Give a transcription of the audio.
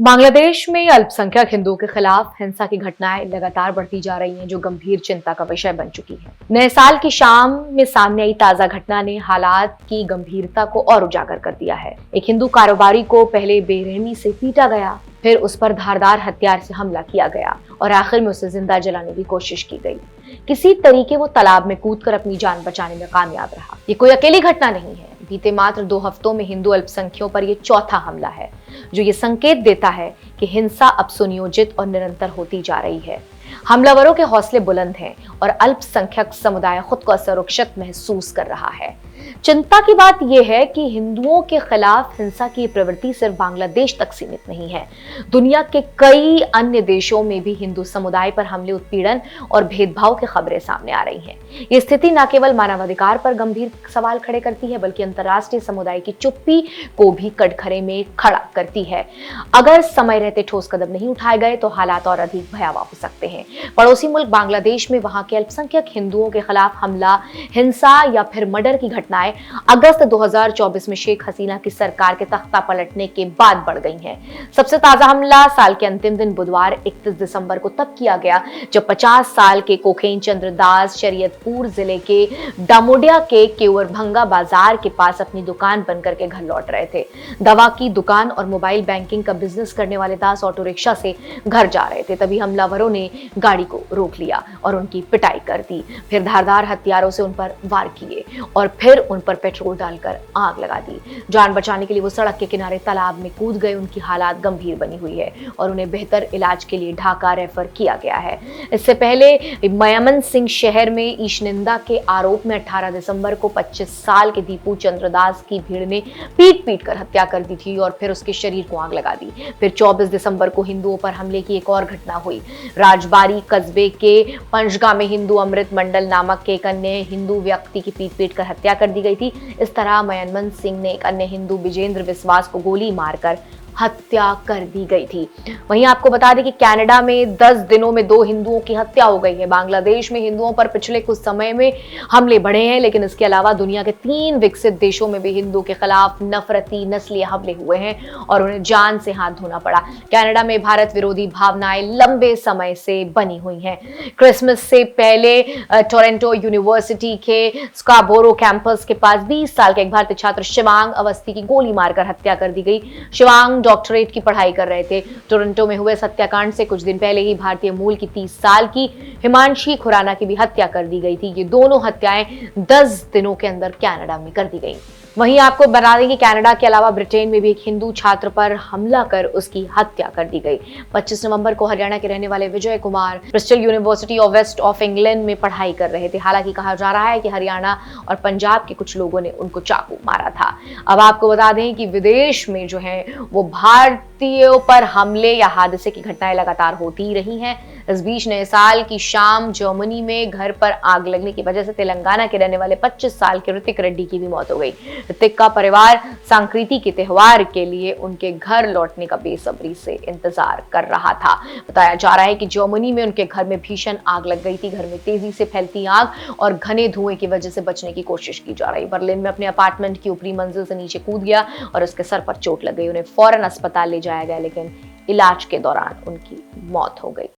बांग्लादेश में अल्पसंख्यक हिंदुओं के खिलाफ हिंसा की घटनाएं लगातार बढ़ती जा रही हैं, जो गंभीर चिंता का विषय बन चुकी है। नए साल की शाम में सामने आई ताजा घटना ने हालात की गंभीरता को और उजागर कर दिया है। एक हिंदू कारोबारी को पहले बेरहमी से पीटा गया, फिर उस पर धारदार हथियार से हमला किया गया और आखिर में उसे जिंदा जलाने की कोशिश की गई। किसी तरीके वो तालाब में कूदकर अपनी जान बचाने में कामयाब रहा। ये कोई अकेली घटना नहीं है। बीते मात्र 2 हफ्तों में हिंदू अल्पसंख्यकों पर यह चौथा हमला है, जो ये संकेत देता है कि हिंसा अब सुनियोजित और निरंतर होती जा रही है। हमलावरों के हौसले बुलंद हैं और अल्पसंख्यक समुदाय खुद को असुरक्षित महसूस कर रहा है। चिंता की बात यह है कि हिंदुओं के खिलाफ हिंसा की प्रवृत्ति सिर्फ बांग्लादेश तक सीमित नहीं है। दुनिया के कई अन्य देशों में भी हिंदू समुदाय पर हमले, उत्पीड़न और भेदभाव की खबरें सामने आ रही हैं। ये स्थिति न केवल मानवाधिकार पर गंभीर सवाल खड़े करती है, बल्कि अंतर्राष्ट्रीय समुदाय की चुप्पी को भी कटघरे में खड़ा करती है। अगर समय रहते ठोस कदम नहीं उठाए गए तो हालात और अधिक भयावह हो सकते हैं। पड़ोसी मुल्क बांग्लादेश में वहां के अल्पसंख्यक हिंदुओं के खिलाफ हमला, हिंसा या फिर मर्डर की घटनाएं अगस्त 2024 में शेख हसीना की सरकार के तख्ता पलटने के बाद बढ़ गई हैं। सबसे ताजा हमला साल के अंतिम दिन बुधवार 31 दिसंबर को तब किया गया जब 50 साल के कोखेन चंद्रदास शरीयतपुर जिले के डामोडिया के केवरभंगा बाजार के पास अपनी दुकान बंद करके घर लौट रहे थे। दवा की दुकान और मोबाइल बैंकिंग का बिजनेस करने वाले दास ऑटो रिक्शा से घर जा रहे थे। तभी हमलावरों ने गाड़ी को रोक लिया और उनकी पिटाई कर दी। फिर धारदार हथियारों से उन पर वार किए और फिर उन पर पेट्रोल डालकर आग लगा दी। जान बचाने के लिए वो सड़क के किनारे तालाब में कूद गए। उनकी हालात गंभीर बनी हुई है और उन्हें बेहतर इलाज के लिए ढाका रेफर किया गया है। इससे पहले मयमन सिंह शहर में ईशनिंदा के आरोप में 18 दिसंबर को 25 साल के दीपू चंद्रदास की भीड़ ने पीट कर हत्या कर दी थी और फिर उसके शरीर को आग लगा दी। फिर 24 दिसंबर को हिंदुओं पर हमले की एक और घटना हुई। राजबारी कस्बे के पंचगा में हिंदू अमृत मंडल नामक एक अन्य हिंदू व्यक्ति की पीट कर हत्या कर दी गई थी। इस तरह मयनमन सिंह ने एक अन्य हिंदू विजेंद्र विश्वास को गोली मारकर हत्या कर दी गई थी। वहीं आपको बता दें कि कनाडा में 10 दिनों में 2 हिंदुओं की हत्या हो गई है। बांग्लादेश में हिंदुओं पर पिछले कुछ समय में हमले बढ़े हैं, लेकिन इसके अलावा दुनिया के 3 विकसित देशों में भी हिंदुओं के खिलाफ नफरती नस्लीय हमले हुए हैं और उन्हें जान से हाथ धोना पड़ा। कनाडा में भारत विरोधी भावनाएं लंबे समय से बनी हुई हैं। क्रिसमस से पहले टोरंटो यूनिवर्सिटी के स्काबोरो कैंपस के पास 20 साल के एक भारतीय छात्र शिवांग अवस्थी की गोली मारकर हत्या कर दी गई। शिवांग डॉक्टरेट की पढ़ाई कर रहे थे। टोरंटो में हुए हत्याकांड से कुछ दिन पहले ही भारतीय मूल की 30 साल की हिमांशी खुराना की भी हत्या कर दी गई थी। ये दोनों हत्याएं 10 दिनों के अंदर कनाडा में कर दी गई। वहीं आपको बता दें कि कनाडा के अलावा ब्रिटेन में भी एक हिंदू छात्र पर हमला कर उसकी हत्या कर दी गई। 25 नवंबर को हरियाणा के रहने वाले Vijay Kumar Bristol university of west of England में पढ़ाई कर रहे थे। हालांकि कहा जा रहा है कि हरियाणा और पंजाब के कुछ लोगों ने उनको चाकू मारा था। अब आपको बता दें कि विदेश में जो है वो भारतीयों पर हमले या हादसे की घटनाएं लगातार होती ही रही हैं। इस बीच नए साल की शाम जर्मनी में घर पर आग लगने की वजह से तेलंगाना के रहने वाले 25 साल के ऋतिक रेड्डी की भी मौत हो गई। ऋतिक का परिवार संक्रांति के त्योहार के लिए उनके घर लौटने का बेसब्री से इंतजार कर रहा था। बताया जा रहा है कि जर्मनी में उनके घर में भीषण आग लग गई थी। घर में तेजी से फैलती आग और घने धुएं की वजह से बचने की कोशिश की जा रही। बर्लिन में अपने अपार्टमेंट की ऊपरी मंजिल से नीचे कूद गया और उसके सर पर चोट लग गई। उन्हें फौरन अस्पताल ले जाया गया, लेकिन इलाज के दौरान उनकी मौत हो गई।